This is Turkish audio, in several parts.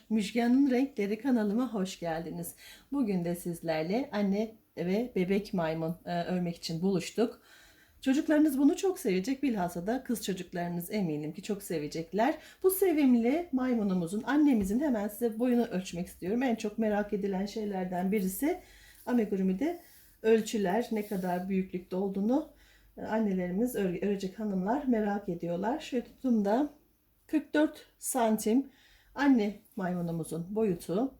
Müjgan'ın Renkleri kanalıma hoş geldiniz. Bugün de sizlerle anne ve bebek maymun örmek için buluştuk. Çocuklarınız bunu çok sevecek. Bilhassa da kız çocuklarınız eminim ki çok sevecekler. Bu sevimli maymunumuzun, annemizin hemen size boyunu ölçmek istiyorum. En çok merak edilen şeylerden birisi amigurumi'de ölçüler, ne kadar büyüklükte olduğunu annelerimiz, örecek hanımlar merak ediyorlar. Şöyle tutumda 44 santim anne maymunumuzun boyutu.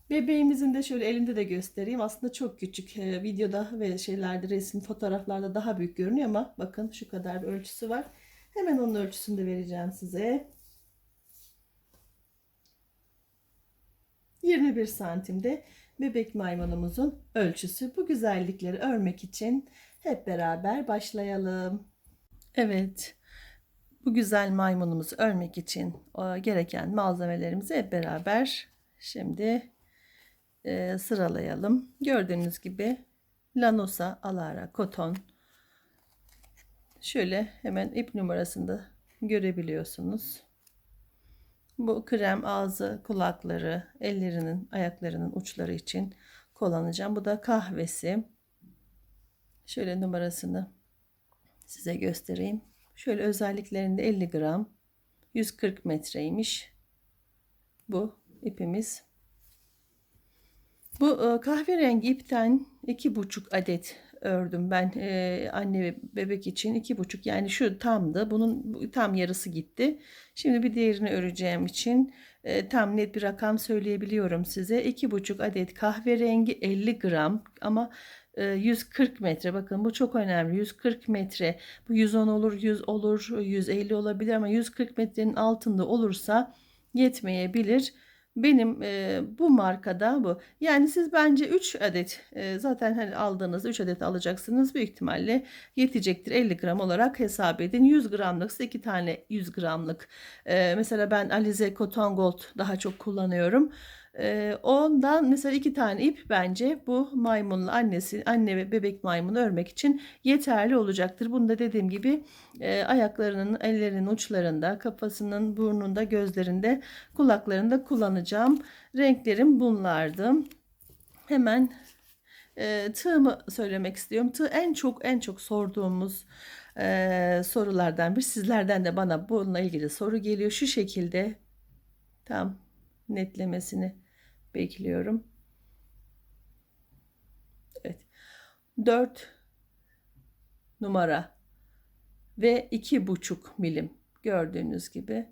Bebeğimizin de şöyle elinde de göstereyim. Aslında çok küçük. Videoda ve şeylerde, resim, fotoğraflarda daha büyük görünüyor ama bakın şu kadar bir ölçüsü var. Hemen onun ölçüsünü de vereceğim size. 21 santimde bebek maymunumuzun ölçüsü. Bu güzellikleri örmek için hep beraber başlayalım. Evet. Bu güzel maymunumuzu örmek için gereken malzemelerimizi hep beraber şimdi sıralayalım. Gördüğünüz gibi Lanosa Alara koton. Şöyle hemen ip numarasını da görebiliyorsunuz. Bu krem ağzı, kulakları, ellerinin, ayaklarının uçları için kullanacağım. Bu da kahvesi. Şöyle numarasını size göstereyim. Şöyle özelliklerinde 50 gram, 140 metreymiş. Bu ipimiz. Bu kahverengi ipten 2,5 adet ördüm ben anne ve bebek için 2,5, yani şu tamdı, bunun tam yarısı gitti. Şimdi bir diğerini öreceğim için tam net bir rakam söyleyebiliyorum size. 2,5 adet kahverengi, 50 gram ama 140 metre, bakın bu çok önemli. 140 metre, bu 110 olur, 100 olur, 150 olabilir ama 140 metrenin altında olursa yetmeyebilir. Benim bu markada bu. Yani siz bence 3 adet zaten hani aldığınızda 3 adet alacaksınız. Büyük ihtimalle yetecektir. 50 gram olarak hesap edin. 100 gramlıksa 2 tane 100 gramlık. Mesela ben Alize Cotton Gold daha çok kullanıyorum. Ondan mesela 2 tane ip bence bu maymunla anne ve bebek maymunu örmek için yeterli olacaktır. Bunu da dediğim gibi ayaklarının, ellerinin uçlarında, kafasının, burnunda, gözlerinde, kulaklarında kullanacağım. Renklerim bunlardı. Hemen tığımı söylemek istiyorum. Tığ en çok sorduğumuz sorulardan bir. Sizlerden de bana bununla ilgili soru geliyor. Şu şekilde tam netlemesini bekliyorum. Evet. 4 numara ve 2,5 milim, gördüğünüz gibi.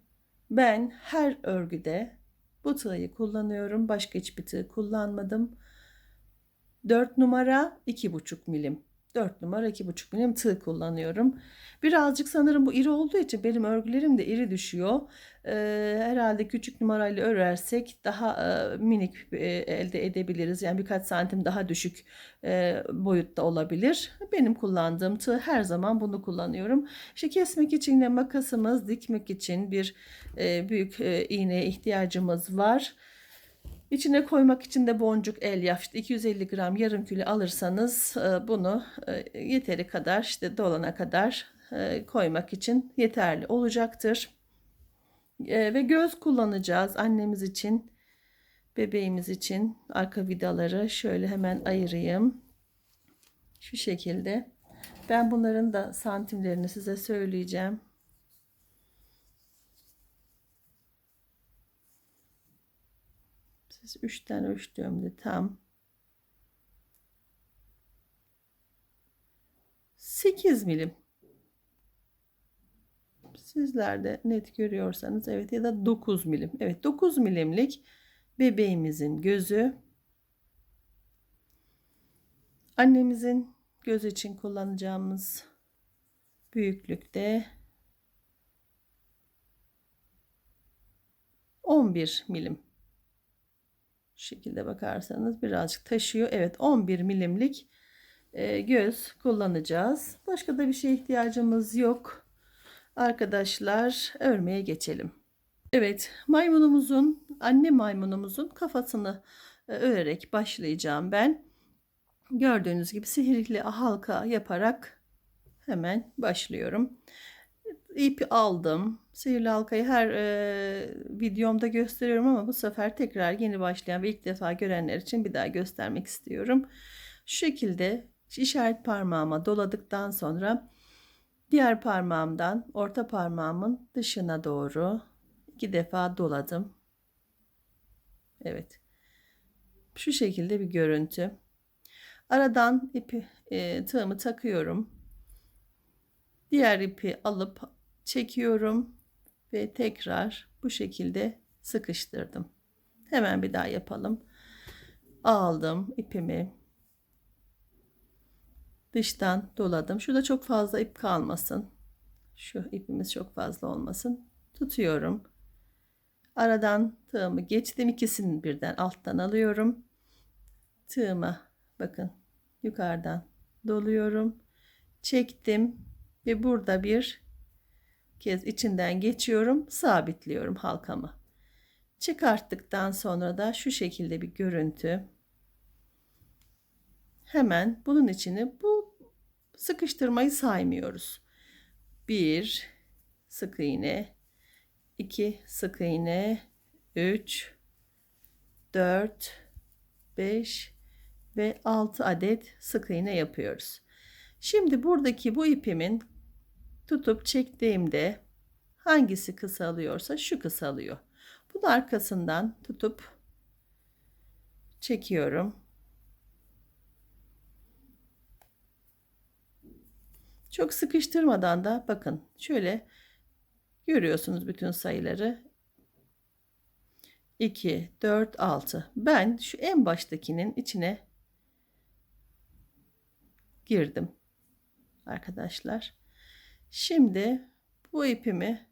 Ben her örgüde bu tığı kullanıyorum. Başka hiçbir tığ kullanmadım. 4 numara 2,5 milim. 4 numara 2,5 milim tığ kullanıyorum. Birazcık sanırım bu iri olduğu için benim örgülerim de iri düşüyor. Herhalde küçük numarayla örersek daha minik elde edebiliriz. Yani birkaç santim daha düşük boyutta olabilir. Benim kullandığım tığ, her zaman bunu kullanıyorum. İşte kesmek için de makasımız, dikmek için bir büyük iğneye ihtiyacımız var. İçine koymak için de boncuk, elyaf, işte 250 gram, yarım kilo alırsanız bunu yeteri kadar, işte dolana kadar koymak için yeterli olacaktır. Ve göz kullanacağız annemiz için, bebeğimiz için. Arka vidaları şöyle hemen ayırayım. Şu şekilde. Ben bunların da santimlerini size söyleyeceğim. Siz 3 tane ölçtüğümde tam 8 milim. Sizler de net görüyorsanız evet, ya da 9 milim. Evet, 9 milimlik bebeğimizin gözü. Annemizin göz için kullanacağımız büyüklükte 11 milim. Şu şekilde bakarsanız birazcık taşıyor. Evet, 11 milimlik göz kullanacağız. Başka da bir şeye ihtiyacımız yok. Arkadaşlar, örmeye geçelim. Evet, anne maymunumuzun kafasını örerek başlayacağım ben. Gördüğünüz gibi sihirli halka yaparak hemen başlıyorum. ipi aldım. Sihirli halkayı her videomda gösteriyorum ama bu sefer tekrar yeni başlayan ve ilk defa görenler için bir daha göstermek istiyorum. Şu şekilde işaret parmağıma doladıktan sonra diğer parmağımdan orta parmağımın dışına doğru 2 defa doladım. Evet. Şu şekilde bir görüntü. Aradan ipi tığımı takıyorum. Diğer ipi alıp çekiyorum ve tekrar bu şekilde sıkıştırdım. Hemen bir daha yapalım. Aldım ipimi. Dıştan doladım. Şurada çok fazla ip kalmasın. Şu ipimiz çok fazla olmasın. Tutuyorum. Aradan tığımı geçtim. İkisini birden alttan alıyorum. Tığıma bakın yukarıdan doluyorum. Çektim ve burada bir kez içinden geçiyorum. Sabitliyorum halkamı. Çıkarttıktan sonra da şu şekilde bir görüntü. Hemen bunun içine bu sıkıştırmayı saymıyoruz. 1 sık iğne, 2 sık iğne, 3, 4, 5 ve 6 adet sık iğne yapıyoruz. Şimdi buradaki bu ipimin tutup çektiğimde hangisi kısalıyorsa şu kısalıyor. Bunun arkasından tutup çekiyorum. Çok sıkıştırmadan da bakın şöyle görüyorsunuz bütün sayıları. 2, 4, 6. Ben şu en baştakinin içine girdim arkadaşlar. Şimdi bu ipimi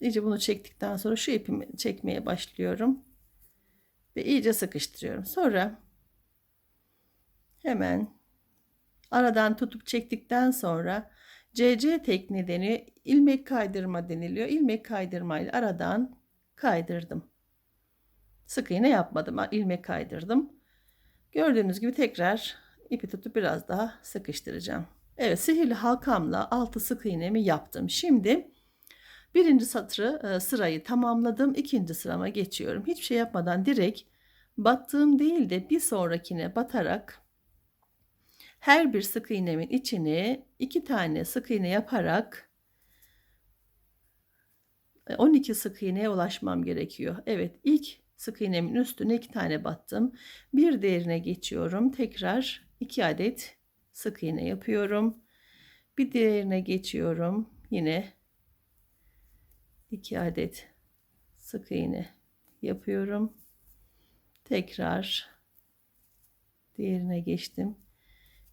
iyice bunu çektikten sonra şu ipimi çekmeye başlıyorum ve iyice sıkıştırıyorum. Sonra hemen aradan tutup çektikten sonra CC tekniği deniyor. İlmek kaydırma deniliyor. İlmek kaydırmayla aradan kaydırdım. Sık iğne yapmadım. İlmek kaydırdım. Gördüğünüz gibi tekrar ipi tutup biraz daha sıkıştıracağım. Evet, sihirli halkamla 6 sık iğnemi yaptım. Şimdi birinci sırayı tamamladım. İkinci sırama geçiyorum. Hiçbir şey yapmadan direkt battığım değil de bir sonrakine batarak her bir sık iğnemin içine 2 tane sık iğne yaparak 12 sık iğneye ulaşmam gerekiyor. Evet, ilk sık iğnemin üstüne 2 tane battım. Bir diğerine geçiyorum. Tekrar 2 adet sık iğne yapıyorum. Bir diğerine geçiyorum. Yine 2 adet sık iğne yapıyorum. Tekrar diğerine geçtim.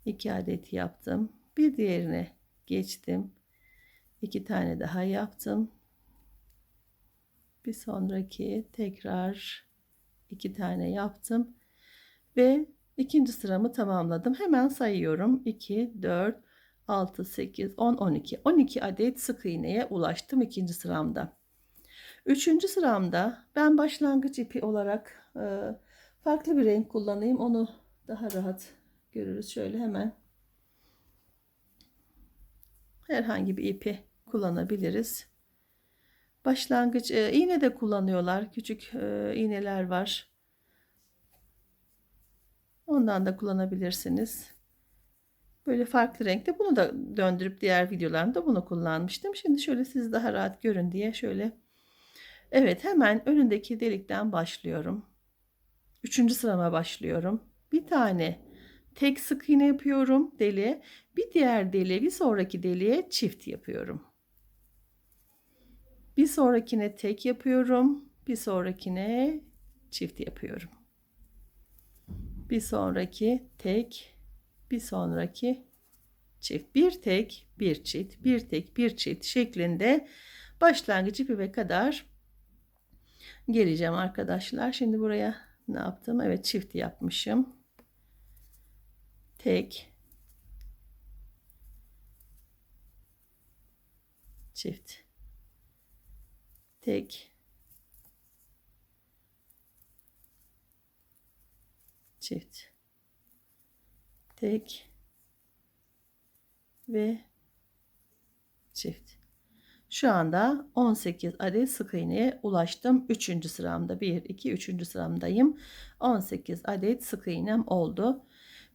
2 adet yaptım. Bir diğerine geçtim. 2 tane daha yaptım. Bir sonraki tekrar 2 tane yaptım ve ikinci sıramı tamamladım. Hemen sayıyorum. 2, 4, 6, 8, 10, 12. 12 adet sık iğneye ulaştım ikinci sıramda. Üçüncü sıramda ben başlangıç ipi olarak farklı bir renk kullanayım. Onu daha rahat görürüz. Şöyle hemen herhangi bir ipi kullanabiliriz. Başlangıç iğne de kullanıyorlar. Küçük iğneler var. Ondan da kullanabilirsiniz. Böyle farklı renkte bunu da döndürüp diğer videolarımda bunu kullanmıştım. Şimdi şöyle siz daha rahat görün diye şöyle. Evet, hemen önündeki delikten başlıyorum. Üçüncü sırama başlıyorum. Bir tane tek sık iğne yapıyorum deliğe. Bir diğer deliğe, bir sonraki deliğe çift yapıyorum. Bir sonrakine tek yapıyorum. Bir sonrakine çift yapıyorum. Bir sonraki tek, bir sonraki çift. Bir tek, bir çift, bir tek, bir çift şeklinde başlangıç ipime kadar geleceğim arkadaşlar. Şimdi buraya ne yaptım? Evet, çift yapmışım. Tek, çift, tek, çift, tek ve çift. Şu anda 18 adet sık iğneye ulaştım. 3. sıramda 1 2 3. sıramdayım. 18 adet sık iğnem oldu.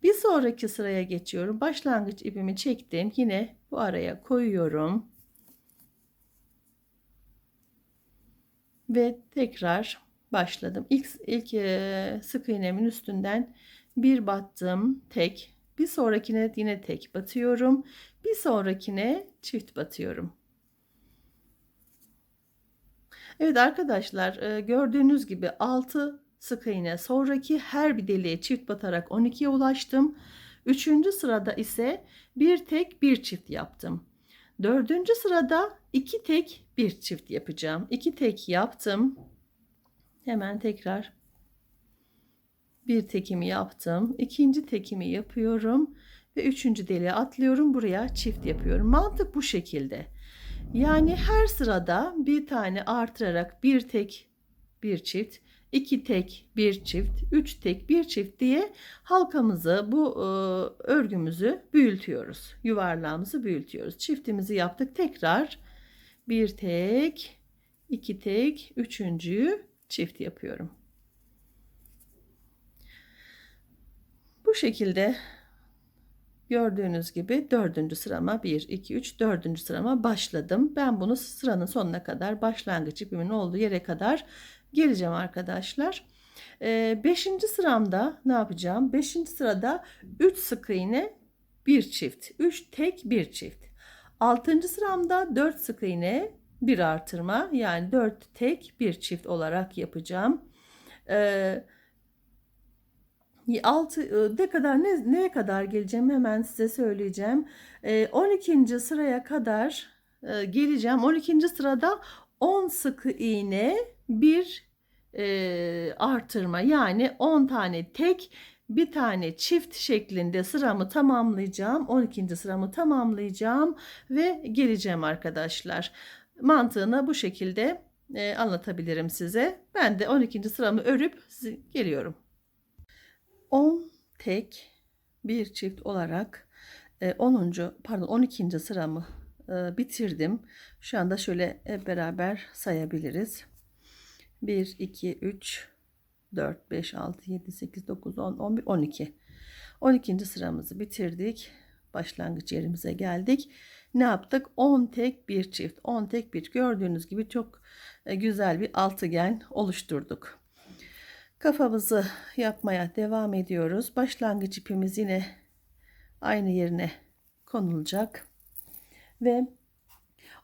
Bir sonraki sıraya geçiyorum. Başlangıç ipimi çektim. Yine bu araya koyuyorum. Ve tekrar başladım. İlk sık iğnemin üstünden bir battım, tek. Bir sonrakine yine tek batıyorum. Bir sonrakine çift batıyorum. Evet arkadaşlar, gördüğünüz gibi 6 sık iğne sonraki her bir deliğe çift batarak 12'ye ulaştım. 3. sırada ise bir tek bir çift yaptım. 4. sırada 2 tek bir çift yapacağım. 2 tek yaptım. Hemen tekrar bir tekimi yaptım. İkinci tekimi yapıyorum ve üçüncü deliğe atlıyorum. Buraya çift yapıyorum. Mantık bu şekilde. Yani her sırada bir tane artırarak bir tek bir çift, iki tek bir çift, üç tek bir çift diye halkamızı, bu örgümüzü büyütüyoruz. Yuvarlağımızı büyütüyoruz. Çiftimizi yaptık. Tekrar bir tek, iki tek, üçüncüyü çift yapıyorum. Bu şekilde gördüğünüz gibi 4. sırama 1 2 3 4. sırama başladım. Ben bunu sıranın sonuna kadar, başlangıç ipimin olduğu yere kadar geleceğim arkadaşlar. 5. sıramda ne yapacağım? 5. sırada 3 sık iğne, bir çift, 3 tek bir çift. 6. sıramda 4 sık iğne, bir artırma, yani 4 tek bir çift olarak yapacağım. 6 ne kadar, neye kadar geleceğim hemen size söyleyeceğim. 12. sıraya kadar geleceğim. 12. sırada 10 sık iğne, bir artırma, yani 10 tane tek bir tane çift şeklinde sıramı tamamlayacağım. 12. sıramı tamamlayacağım ve geleceğim arkadaşlar. Mantığını bu şekilde anlatabilirim size. Ben de 12. sıramı örüp geliyorum. 10 tek bir çift olarak 12. sıramı bitirdim. Şu anda şöyle hep beraber sayabiliriz. 1 2 3 4 5 6 7 8 9 10 11 12. 12. sıramızı bitirdik. Başlangıç yerimize geldik. Ne yaptık? 10 tek bir çift. 10 tek bir, gördüğünüz gibi çok güzel bir altıgen oluşturduk. Kafamızı yapmaya devam ediyoruz. Başlangıç ipimiz yine aynı yerine konulacak ve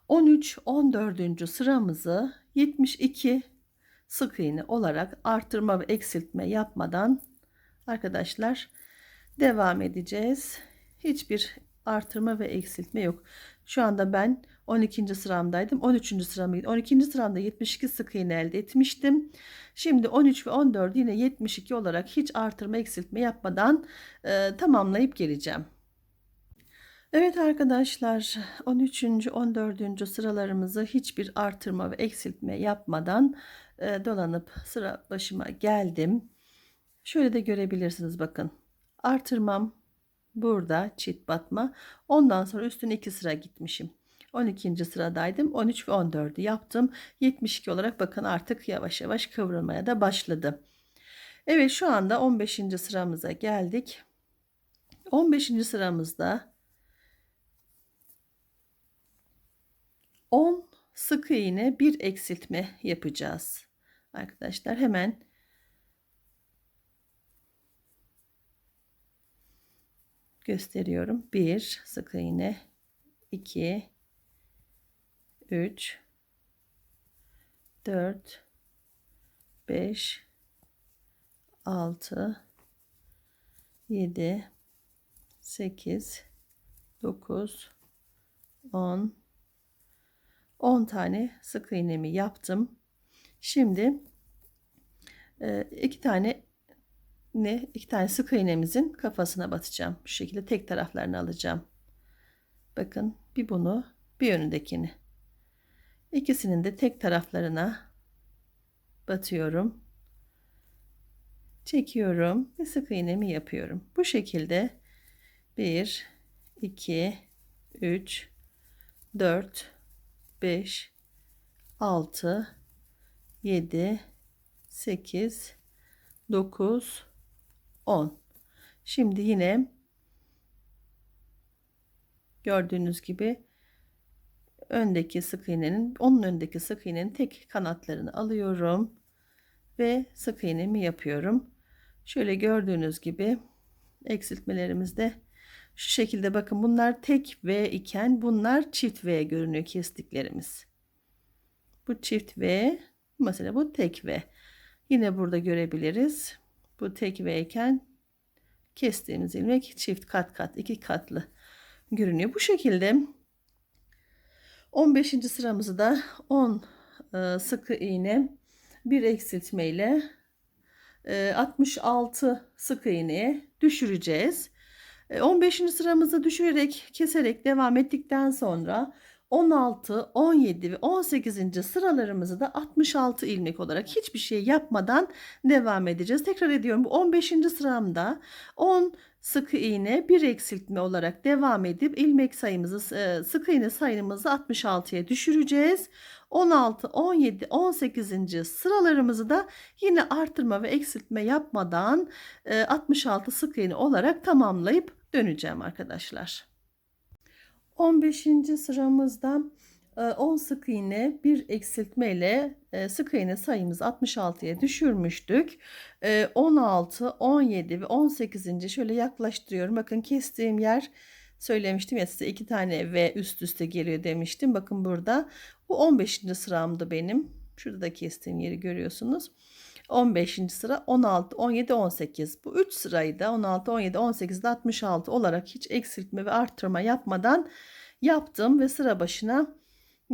13-14. sıramızı 72 sık iğne olarak artırma ve eksiltme yapmadan arkadaşlar devam edeceğiz. Hiçbir artırma ve eksiltme yok. Şu anda ben 12. sıramdaydım. 13. sıramı 12. sıramda 72 sık iğne elde etmiştim. Şimdi 13 ve 14 yine 72 olarak hiç artırma eksiltme yapmadan tamamlayıp geleceğim. Evet arkadaşlar, 13. 14. sıralarımızı hiçbir artırma ve eksiltme yapmadan dolanıp sıra başıma geldim. Şöyle de görebilirsiniz, bakın. Artırmam burada, çift batma. Ondan sonra üstüne 2 sıra gitmişim. 12. sıradaydım. 13 ve 14'ü yaptım. 72 olarak bakın artık yavaş yavaş kıvrılmaya da başladı. Evet, şu anda 15. sıramıza geldik. 15. sıramızda 10 sık iğne, bir eksiltme yapacağız. Arkadaşlar hemen gösteriyorum. 1 sık iğne, 2 3 4 5 6 7 8 9 10 tane sık iğnemi yaptım. Şimdi iki tane sık iğnemizin kafasına batacağım. Şu şekilde tek taraflarını alacağım. Bakın, bir bunu, bir önündekini. İkisinin de tek taraflarına batıyorum. Çekiyorum ve sık iğnemi yapıyorum. Bu şekilde 1 2 3, 4, 5, 6, 7, 8, 9, 10. Şimdi yine gördüğünüz gibi öndeki sık iğnenin, onun öndeki sık iğnenin tek kanatlarını alıyorum ve sık iğnemi yapıyorum. Şöyle gördüğünüz gibi eksiltmelerimizde şu şekilde, bakın bunlar tek V iken bunlar çift V görünüyor kestiklerimiz. Bu çift V, mesela bu tek V. Yine burada görebiliriz. Bu tek V iken kestiğimiz ilmek çift, kat kat, iki katlı görünüyor. Bu şekilde 15. sıramızı da 10 sıkı iğne bir eksiltme ile 66 sık iğneye düşüreceğiz. 15. sıramızı düşürerek, keserek devam ettikten sonra 16, 17 ve 18. sıralarımızı da 66 ilmek olarak hiçbir şey yapmadan devam edeceğiz. Tekrar ediyorum, bu 15. sıramda 10 sık iğne bir eksiltme olarak devam edip ilmek sayımızı, sık iğne sayımızı 66'ya düşüreceğiz. 16, 17, 18. sıralarımızı da yine artırma ve eksiltme yapmadan 66 sık iğne olarak tamamlayıp döneceğim arkadaşlar. 15. sıramızda 10 sık iğne bir eksiltme ile sık iğne sayımızı 66'ya düşürmüştük. 16, 17 ve 18. şöyle yaklaştırıyorum. Bakın kestiğim yer, söylemiştim ya size, 2 tane V üst üste geliyor demiştim. Bakın burada bu 15. sıramdı benim. Şurada da kestiğim yeri görüyorsunuz. 15. sıra 16, 17, 18. Bu 3 sırayı da 16, 17, 18, 66 olarak hiç eksiltme ve artırma yapmadan yaptım ve sıra başına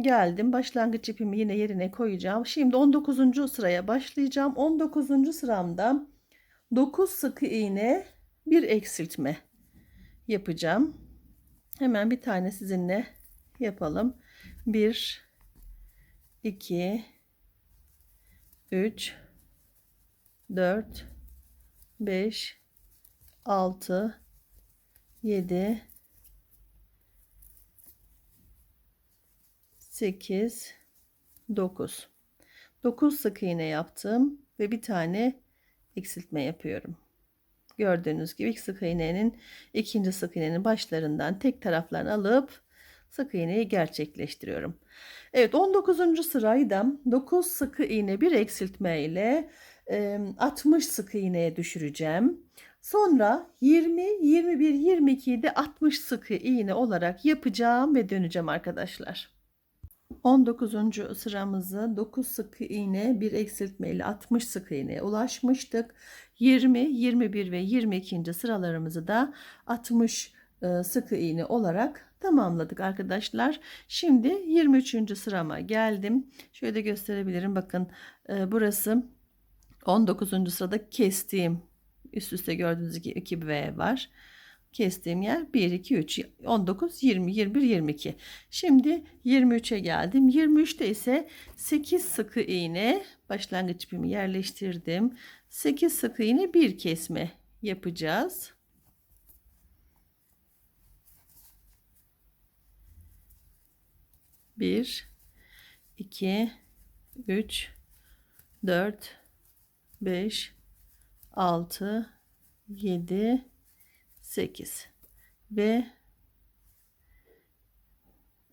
geldim. Başlangıç ipimi yine yerine koyacağım. Şimdi 19. sıraya başlayacağım. 19. sıramda 9 sık iğne bir eksiltme yapacağım. Hemen bir tane sizinle yapalım. 1, 2, 3, 4, 5, 6, 7, 8, 9. 9 sık iğne yaptım ve bir tane eksiltme yapıyorum. Gördüğünüz gibi ilk sık iğnenin, ikinci sık iğnenin başlarından tek taraflarını alıp sık iğneyi gerçekleştiriyorum. Evet, 19. sırayı da 9 sık iğne bir eksiltme ile 60 sık iğneye düşüreceğim. Sonra 20, 21, 22'yi de 60 sık iğne olarak yapacağım ve döneceğim arkadaşlar. 19. sıramızı 9 sık iğne bir eksiltme ile 60 sık iğneye ulaşmıştık. 20, 21 ve 22. sıralarımızı da 60 sık iğne olarak tamamladık arkadaşlar. Şimdi 23. sırama geldim. Şöyle de gösterebilirim. Bakın burası 19. sırada kestiğim, üst üste gördüğünüz gibi 2 V var. Kestiğim yer 1, 2, 3, 19, 20, 21, 22. Şimdi 23'e geldim. 23'te ise 8 sık iğne, başlangıç ipimi yerleştirdim. 8 sık iğne bir kesme yapacağız. Bir, 2, 3, 4, 5, 6, 7, 8 ve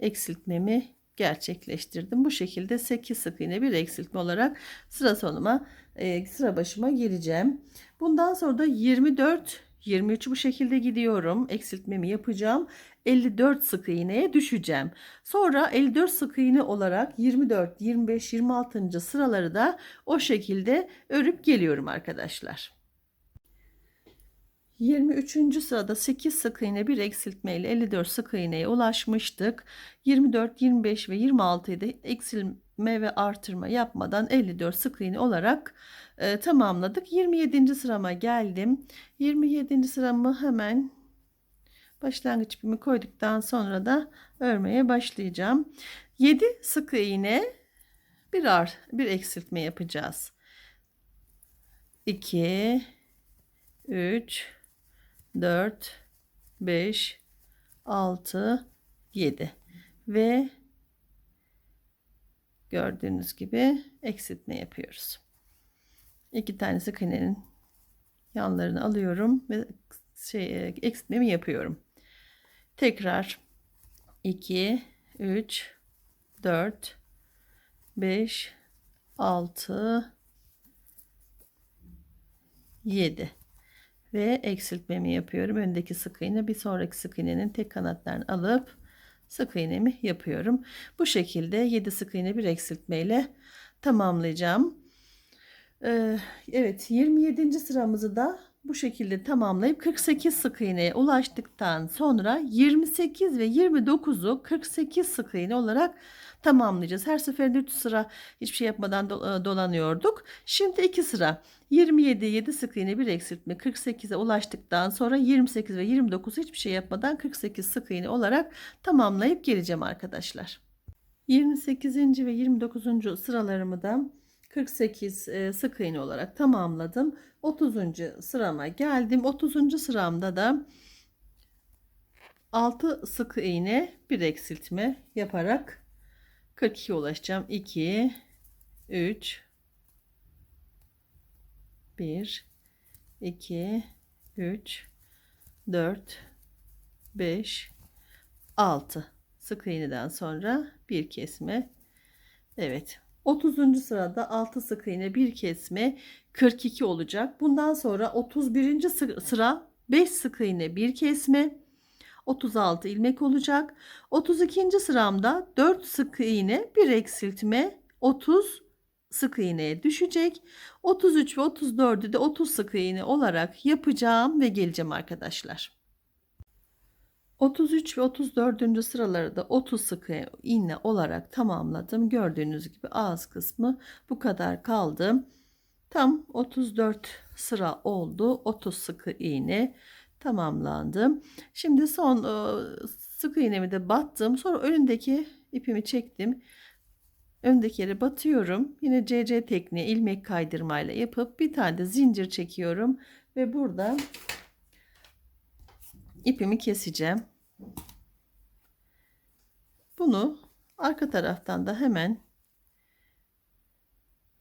eksiltmemi gerçekleştirdim. Bu şekilde 8 sık iğne bir eksiltme olarak sıra sonuma, sıra başıma gireceğim. Bundan sonra da 24, 23 bu şekilde gidiyorum. Eksiltmemi yapacağım. 54 sık iğneye düşeceğim. Sonra 54 sık iğne olarak 24, 25, 26. sıraları da o şekilde örüp geliyorum arkadaşlar. 23. sırada 8 sık iğne bir eksiltme ile 54 sık iğneye ulaşmıştık. 24, 25 ve 26'yı da eksiltme ve artırma yapmadan 54 sık iğne olarak tamamladık. 27. sırama geldim. 27. sıramı hemen başlangıç ipimi koyduktan sonra da örmeye başlayacağım. 7 sık iğne bir eksiltme yapacağız. 2, 3, 4, 5, 6, 7 ve gördüğünüz gibi eksiltme yapıyoruz. 2 tane sık iğnenin yanlarını alıyorum ve eksiltmemi yapıyorum. Tekrar 2, 3, 4, 5, 6, 7 ve eksiltmemi yapıyorum. Öndeki sık iğne, bir sonraki sık iğnenin tek kanatlarını alıp sık iğnemi yapıyorum. Bu şekilde 7 sık iğne bir eksiltme ile tamamlayacağım. Evet, 27. sıramızı da bu şekilde tamamlayıp 48 sık iğneye ulaştıktan sonra 28 ve 29'u 48 sık iğne olarak tamamlayacağız. Her seferinde 3 sıra hiçbir şey yapmadan dolanıyorduk. Şimdi 2 sıra 27 7 sık iğne bir eksiltme 48'e ulaştıktan sonra 28 ve 29 hiçbir şey yapmadan 48 sık iğne olarak tamamlayıp geleceğim arkadaşlar. 28. ve 29. sıralarımı da 48 sık iğne olarak tamamladım. 30. sırama geldim. 30. sıramda da 6 sık iğne bir eksiltme yaparak 42 ulaşacağım. 2 3 1 2 3 4 5 6 sık iğneden sonra bir kesme. Evet. 30. sırada 6 sık iğne bir kesme 42 olacak. Bundan sonra 31. sıra 5 sık iğne bir kesme 36 ilmek olacak. 32. sıramda 4 sık iğne bir eksiltme 30 sık iğneye düşecek. 33 ve 34'ü de 30 sık iğne olarak yapacağım ve geleceğim arkadaşlar. 33 ve 34. sıraları da 30 sık iğne olarak tamamladım. Gördüğünüz gibi ağız kısmı bu kadar kaldı. Tam 34 sıra oldu. 30 sık iğne tamamlandı. Şimdi son sık iğnemi de battım. Sonra önündeki ipimi çektim. Öndeki yere batıyorum. Yine CC tekniği ilmek kaydırmayla yapıp bir tane de zincir çekiyorum ve burada ipimi keseceğim. Bunu arka taraftan da hemen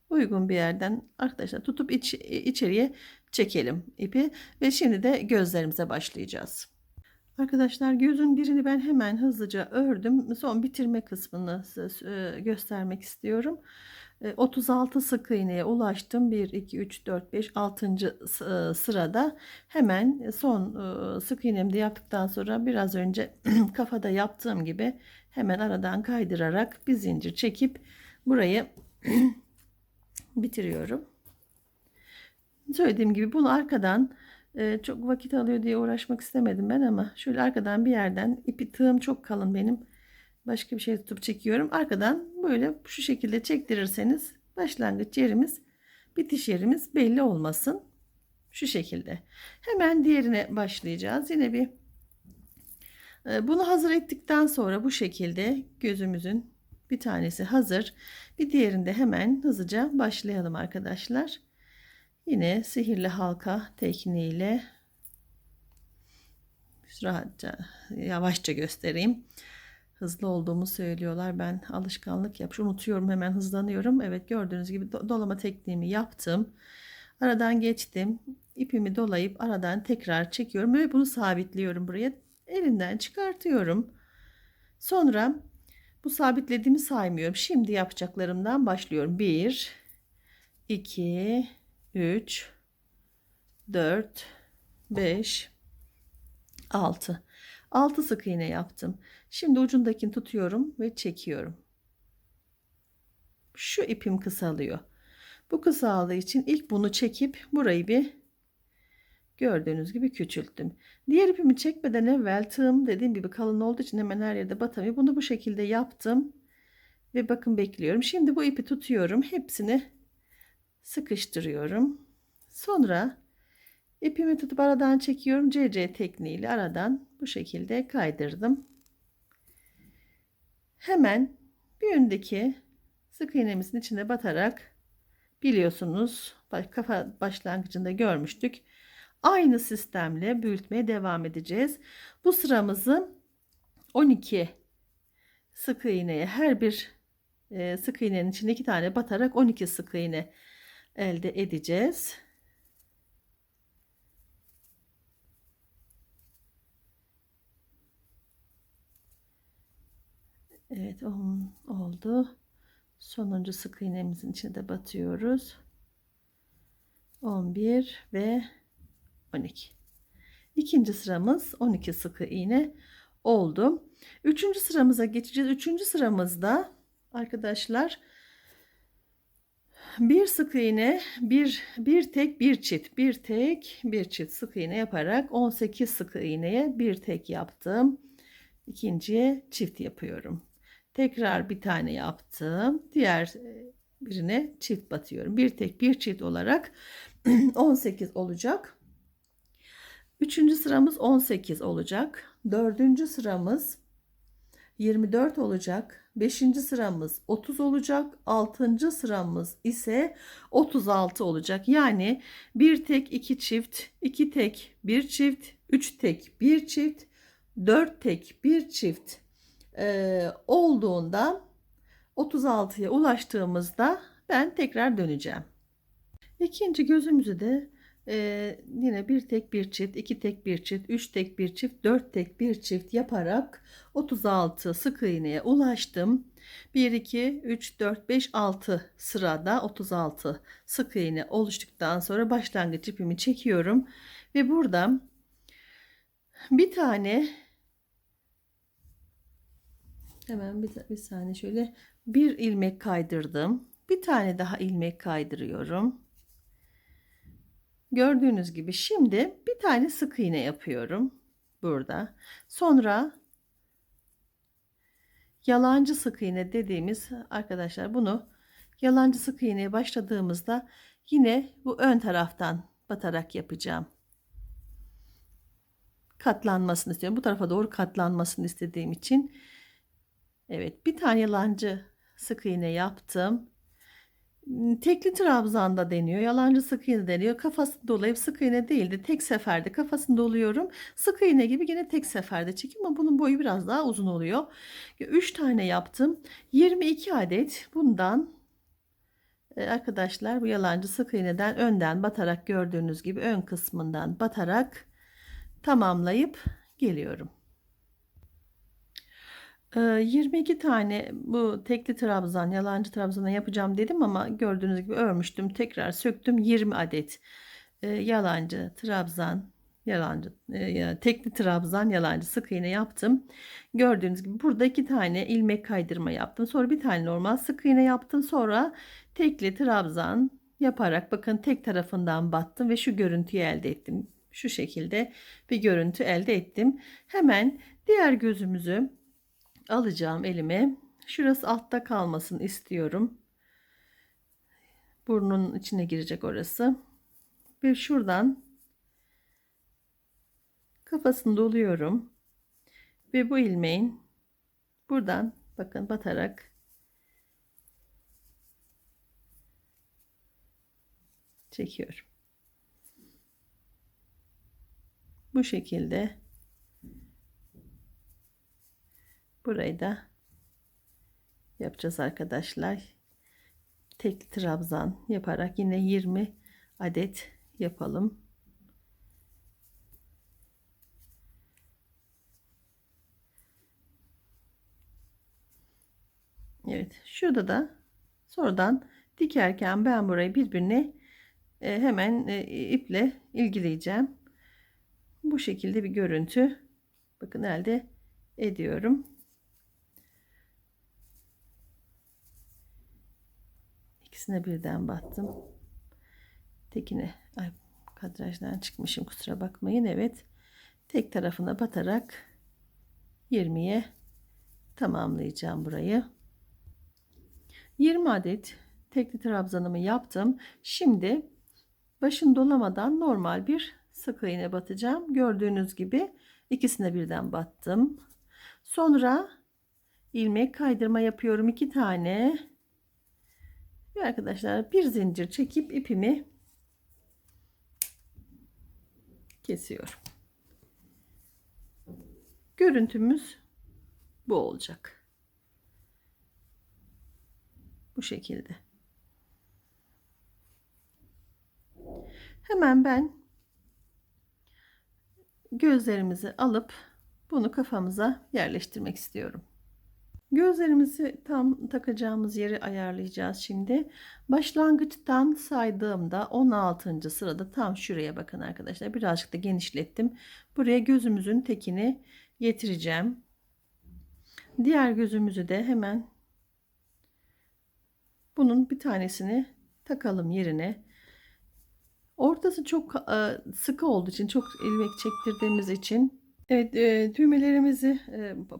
uygun bir yerden arkadaşlar tutup içeriye çekelim ipi ve şimdi de gözlerimize başlayacağız. Arkadaşlar gözün birini ben hemen hızlıca ördüm. Son bitirme kısmını size göstermek istiyorum. 36 sık iğneye ulaştım. 1 2 3 4 5 6. sırada hemen son sık iğnemi de yaptıktan sonra biraz önce kafada yaptığım gibi hemen aradan kaydırarak bir zincir çekip burayı bitiriyorum. Söylediğim gibi bunu arkadan çok vakit alıyor diye uğraşmak istemedim ben ama şöyle arkadan bir yerden ipi tığım çok kalın benim. Başka bir şey tutup çekiyorum. Arkadan böyle şu şekilde çektirirseniz başlangıç yerimiz, bitiş yerimiz belli olmasın. Şu şekilde. Hemen diğerine başlayacağız. Yine bir bunu hazır ettikten sonra bu şekilde gözümüzün bir tanesi hazır. Bir diğerinde hemen hızlıca başlayalım arkadaşlar. Yine sihirli halka tekniğiyle rahatça yavaşça göstereyim. Hızlı olduğumu söylüyorlar. Ben alışkanlık yapmış unutuyorum, hemen hızlanıyorum. Evet, gördüğünüz gibi dolama tekniğimi yaptım. Aradan geçtim. İpimi dolayıp aradan tekrar çekiyorum ve bunu sabitliyorum buraya. Elimden çıkartıyorum. Sonra bu sabitlediğimi saymıyorum. Şimdi yapacaklarımdan başlıyorum. 1 2 3 4 5 6 sık iğne yaptım. Şimdi ucundakini tutuyorum ve çekiyorum. Şu ipim kısalıyor. Bu kısaldığı için ilk bunu çekip burayı bir gördüğünüz gibi küçülttüm. Diğer ipimi çekmeden evvel tığım dediğim gibi kalın olduğu için hemen her yerde batamıyor. Bunu bu şekilde yaptım ve bakın bekliyorum. Şimdi bu ipi tutuyorum. Hepsini sıkıştırıyorum. Sonra ipimi tutup aradan çekiyorum. CC tekniğiyle aradan bu şekilde kaydırdım. Hemen bir öndeki sık iğnemizin içine batarak, biliyorsunuz kafa başlangıcında görmüştük. Aynı sistemle büyütmeye devam edeceğiz. Bu sıramızı 12 sık iğneye, her bir sık iğnenin içine 2 tane batarak 12 sık iğne elde edeceğiz. Evet, oldu. Sonuncu sık iğnemizin içine de batıyoruz. 11 ve 12. İkinci sıramız 12 sık iğne oldu. Üçüncü sıramıza geçeceğiz. Üçüncü sıramızda arkadaşlar bir sık iğne, bir tek bir çift, bir tek bir çift sık iğne yaparak 18 sık iğneye bir tek yaptım. İkinciye çift yapıyorum. Tekrar bir tane yaptım. Diğer birine çift batıyorum. Bir tek bir çift olarak 18 olacak. Üçüncü sıramız 18 olacak. Dördüncü sıramız 24 olacak. Beşinci sıramız 30 olacak. Altıncı sıramız ise 36 olacak. Yani bir tek iki çift, iki tek bir çift, üç tek bir çift, dört tek bir çift olduğunda 36'ya ulaştığımızda ben tekrar döneceğim. İkinci gözümüzü de yine bir tek bir çift, iki tek bir çift, üç tek bir çift, dört tek bir çift yaparak 36 sık iğneye ulaştım. 1, 2, 3, 4, 5, 6 sırada 36 sık iğne oluştuktan sonra başlangıç ipimi çekiyorum. Ve burada bir tane, hemen bir saniye, şöyle bir ilmek kaydırdım. Bir tane daha ilmek kaydırıyorum. Gördüğünüz gibi şimdi bir tane sık iğne yapıyorum burada. Sonra yalancı sık iğne dediğimiz, arkadaşlar, bunu yalancı sık iğneye başladığımızda yine bu ön taraftan batarak yapacağım. Katlanmasını istiyorum. Bu tarafa doğru katlanmasını istediğim için. Evet, bir tane yalancı sık iğne yaptım. Tekli trabzanda deniyor. Yalancı sık iğne deniyor. Kafasını dolayıp sık iğne değil de tek seferde kafasını doluyorum. Sık iğne gibi yine tek seferde çekiyorum ama bunun boyu biraz daha uzun oluyor. 3 tane yaptım. 22 adet bundan arkadaşlar, bu yalancı sık iğneden önden batarak, gördüğünüz gibi ön kısmından batarak tamamlayıp geliyorum. 22 tane bu tekli trabzan, yalancı trabzana yapacağım dedim ama gördüğünüz gibi örmüştüm, tekrar söktüm. 20 adet yalancı trabzan, tekli trabzan, yalancı sık iğne yaptım. Gördüğünüz gibi burada 2 tane ilmek kaydırma yaptım, sonra bir tane normal sık iğne yaptım, sonra tekli trabzan yaparak, bakın, tek tarafından battım ve şu görüntüyü elde ettim. Şu şekilde bir görüntü elde ettim. Hemen diğer gözümüzü alacağım elime. Şurası altta kalmasını istiyorum. Burnun içine girecek orası. Ve şuradan kafasını doluyorum. Ve bu ilmeğin buradan, bakın, batarak çekiyorum. Bu şekilde burayı da yapacağız arkadaşlar. Tek trabzan yaparak yine 20 adet yapalım. Evet, şurada da sonradan dikerken ben burayı birbirine hemen iple ilgileyeceğim. Bu şekilde bir görüntü, bakın, elde ediyorum. İkisine birden battım. Tekine, ay, kadrajdan çıkmışım, kusura bakmayın. Evet, tek tarafına batarak 20'ye tamamlayacağım burayı. 20 adet tekli trabzanımı yaptım. Şimdi başını dolamadan normal bir sık iğne batacağım. Gördüğünüz gibi ikisine birden battım. Sonra ilmek kaydırma yapıyorum, 2 tane. Ve arkadaşlar, bir zincir çekip ipimi kesiyorum. Görüntümüz bu olacak. Bu şekilde. Hemen ben gözlerimizi alıp bunu kafamıza yerleştirmek istiyorum. Gözlerimizi tam takacağımız yeri ayarlayacağız şimdi. Başlangıçtan saydığımda 16. sırada tam şuraya bakın arkadaşlar. Birazcık da genişlettim. Buraya gözümüzün tekini getireceğim. Diğer gözümüzü de hemen bunun bir tanesini takalım yerine. Ortası çok sıkı olduğu için, çok ilmek çektirdiğimiz için, evet, düğmelerimizi,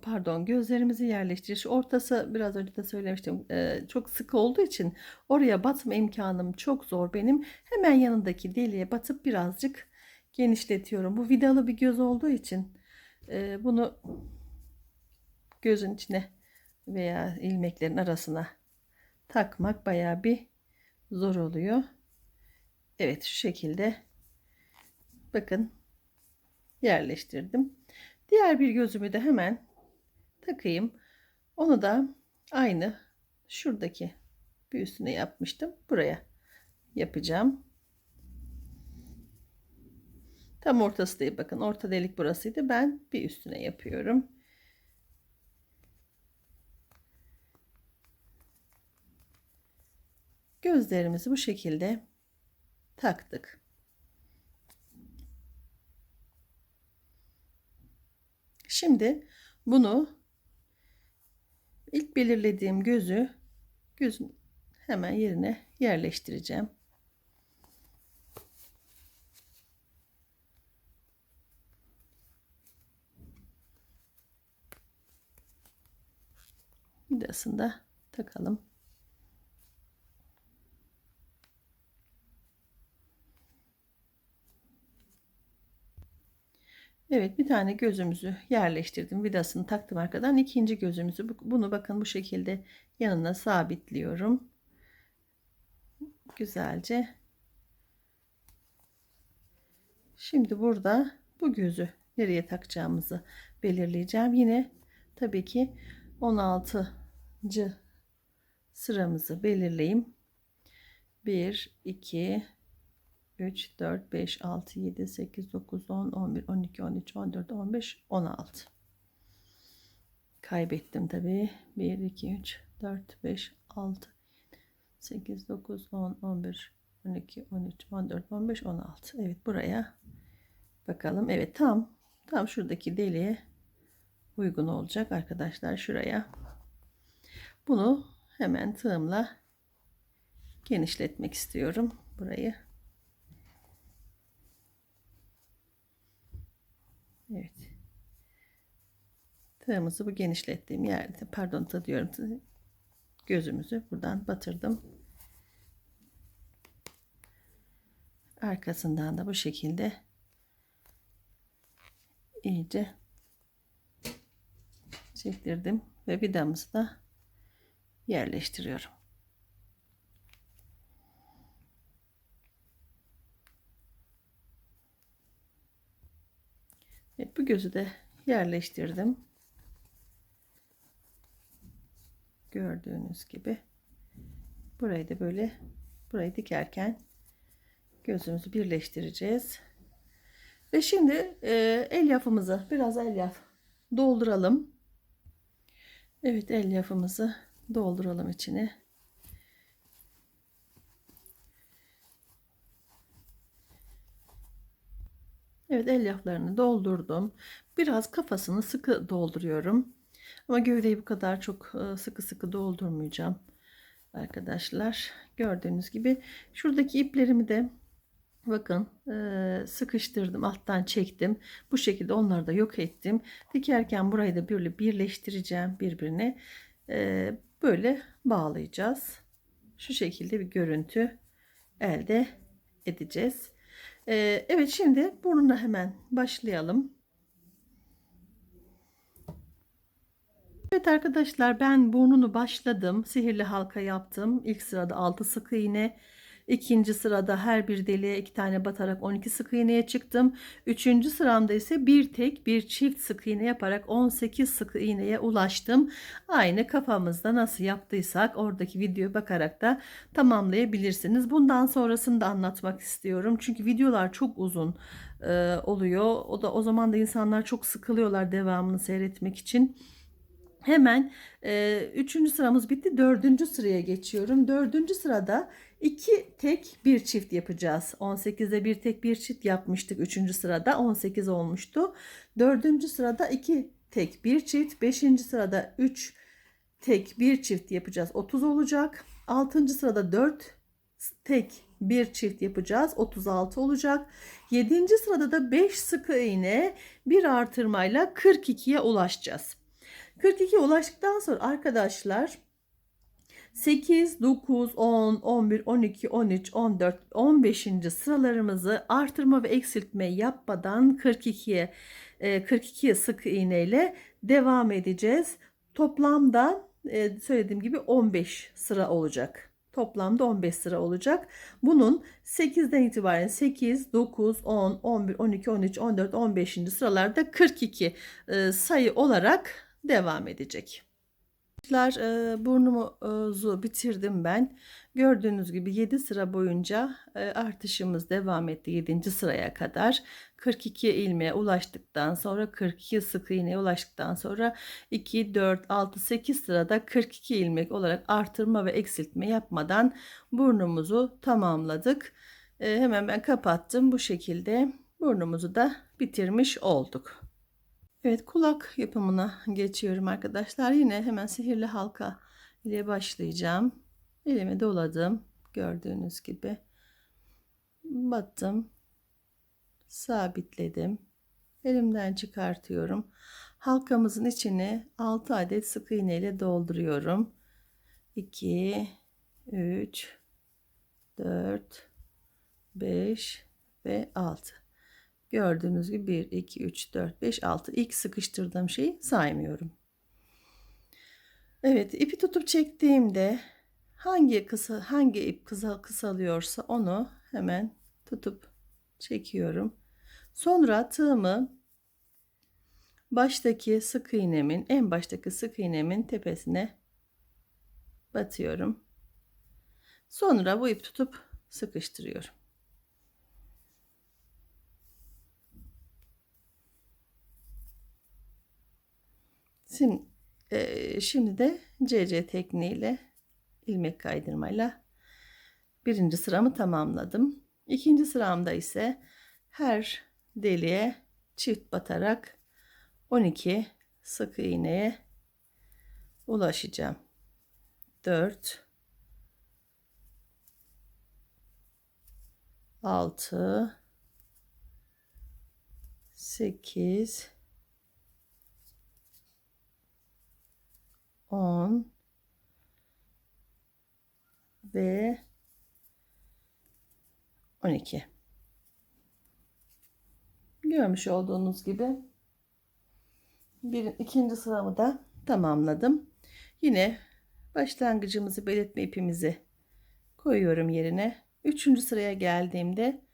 pardon, gözlerimizi yerleştiriş. Ortası biraz önce de söylemiştim, çok sıkı olduğu için oraya batma imkanım çok zor benim. Hemen yanındaki deliğe batıp birazcık genişletiyorum. Bu vidalı bir göz olduğu için bunu gözün içine veya ilmeklerin arasına takmak bayağı bir zor oluyor. Evet, şu şekilde bakın yerleştirdim. Diğer bir gözümü de hemen takayım. Onu da aynı şuradaki bir üstüne yapmıştım. Buraya yapacağım. Tam ortası değil, bakın orta delik burasıydı. Ben bir üstüne yapıyorum. Gözlerimizi bu şekilde taktık. Şimdi bunu ilk belirlediğim gözün hemen yerine yerleştireceğim. Vidasını da takalım. Evet, bir tane gözümüzü yerleştirdim. Vidasını taktım arkadan. İkinci gözümüzü, bunu bakın bu şekilde yanına sabitliyorum. Güzelce. Şimdi burada bu gözü nereye takacağımızı belirleyeceğim. Yine tabii ki 16. sıramızı belirleyeyim. 1, 2, 3, 4, 5, 6, 7, 8, 9, 10, 11, 12, 13, 14, 15, 16. Kaybettim tabii. 1, 2, 3, 4, 5, 6, 8, 9, 10, 11, 12, 13, 14, 15, 16. Evet, buraya bakalım. Evet, tam şuradaki deliğe uygun olacak arkadaşlar, şuraya. Bunu hemen tığımla genişletmek istiyorum burayı. Evet. Tığımızı bu genişlettiğim yerde, pardon, tığ diyorum, gözümüzü buradan batırdım. Arkasından da bu şekilde iyice çektirdim ve vidamızı da yerleştiriyorum. Evet, bu gözü de yerleştirdim. Gördüğünüz gibi burayı da böyle, burayı dikerken gözümüzü birleştireceğiz. Ve şimdi elyafımızı, biraz elyaf dolduralım. Evet, elyafımızı dolduralım içine. Evet, elyaflarını doldurdum. Biraz kafasını sıkı dolduruyorum. Ama gövdeyi bu kadar çok sıkı sıkı doldurmayacağım arkadaşlar. Gördüğünüz gibi şuradaki iplerimi de bakın sıkıştırdım, alttan çektim. Bu şekilde onları da yok ettim. Dikerken burayı da böyle birleştireceğim birbirine. Böyle bağlayacağız. Şu şekilde bir görüntü elde edeceğiz. Evet, şimdi burnuna hemen başlayalım. Evet arkadaşlar, ben burnunu başladım. Sihirli halka yaptım. İlk sırada 6 sık iğne. İkinci sırada her bir deliğe 2 tane batarak 12 sık iğneye çıktım. Üçüncü sıramda ise bir tek bir çift sık iğne yaparak 18 sık iğneye ulaştım. Aynı kafamızda nasıl yaptıysak oradaki videoya bakarak da tamamlayabilirsiniz. Bundan sonrasını da anlatmak istiyorum. Çünkü videolar çok uzun oluyor. O zaman da insanlar çok sıkılıyorlar devamını seyretmek için. Hemen üçüncü sıramız bitti. Dördüncü sıraya geçiyorum. Dördüncü sırada 2 tek bir çift yapacağız. 18'de bir tek bir çift yapmıştık. Üçüncü sırada 18 olmuştu. Dördüncü sırada 2 tek bir çift. Beşinci sırada 3 tek bir çift yapacağız. 30 olacak. Altıncı sırada 4 tek bir çift yapacağız. 36 olacak. Yedinci sırada da 5 sık iğne bir artırmayla 42'ye ulaşacağız. 42 ulaştıktan sonra arkadaşlar 8, 9, 10, 11, 12, 13, 14, 15. sıralarımızı artırma ve eksiltme yapmadan 42'ye sık iğne ile devam edeceğiz. Toplamda söylediğim gibi 15 sıra olacak. Toplamda 15 sıra olacak. Bunun 8'den itibaren 8, 9, 10, 11, 12, 13, 14, 15. sıralarda 42 sayı olarak devam edecek. Burnumuzu bitirdim ben. Gördüğünüz gibi 7 sıra boyunca artışımız devam etti 7. sıraya kadar. 42 ilmeğe ulaştıktan sonra 42 sık iğneye ulaştıktan sonra 2, 4, 6, 8 sırada 42 ilmek olarak artırma ve eksiltme yapmadan burnumuzu tamamladık. Hemen ben kapattım. Bu şekilde burnumuzu da bitirmiş olduk. Evet, kulak yapımına geçiyorum arkadaşlar. Yine hemen sihirli halka ile başlayacağım. Elimi doladım. Gördüğünüz gibi. Battım. Sabitledim. Elimden çıkartıyorum. Halkamızın içine 6 adet sık iğne ile dolduruyorum. 2, 3, 4, 5 ve 6. Gördüğünüz gibi 1, 2, 3, 4, 5, 6. İlk sıkıştırdığım şeyi saymıyorum. Evet, ipi tutup çektiğimde hangi ip kısalıyorsa onu hemen tutup çekiyorum. Sonra tığımı en baştaki sık iğnemin tepesine batıyorum. Sonra bu ip tutup sıkıştırıyorum. Şimdi de CC tekniğiyle ilmek kaydırmayla birinci sıramı tamamladım. İkinci sıramda ise her deliğe çift batarak 12 sık iğneye ulaşacağım. 4, 6, 8, 10 ve 12. Görmüş olduğunuz gibi ikinci sıramı da tamamladım. Yine başlangıcımızı belirtme ipimizi koyuyorum yerine. Üçüncü sıraya geldiğimde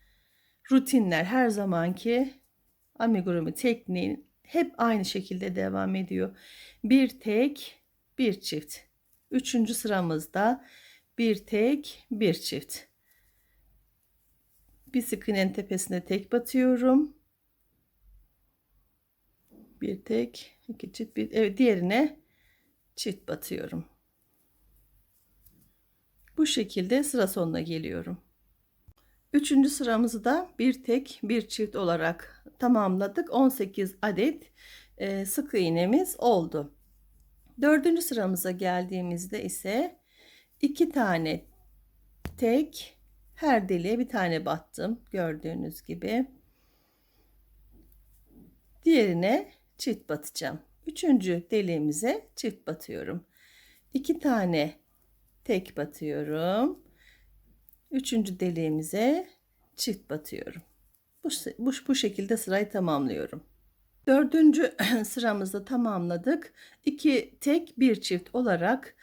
rutinler her zamanki amigurumi tekniğin hep aynı şekilde devam ediyor. Bir tek bir çift. Üçüncü sıramızda bir tek bir çift. Bir sık iğnenin tepesine tek batıyorum. Bir tek, iki çift, evet, diğerine çift batıyorum. Bu şekilde sıra sonuna geliyorum. Üçüncü sıramızı da bir tek bir çift olarak tamamladık. 18 adet sık iğnemiz oldu. Dördüncü sıramıza geldiğimizde ise 2 tane tek, her deliğe bir tane battım gördüğünüz gibi. Diğerine çift batacağım. Üçüncü deliğimize çift batıyorum. 2 tane tek batıyorum. Üçüncü deliğimize çift batıyorum. Bu şekilde sırayı tamamlıyorum. Dördüncü sıramızı tamamladık. 2 tek bir çift olarak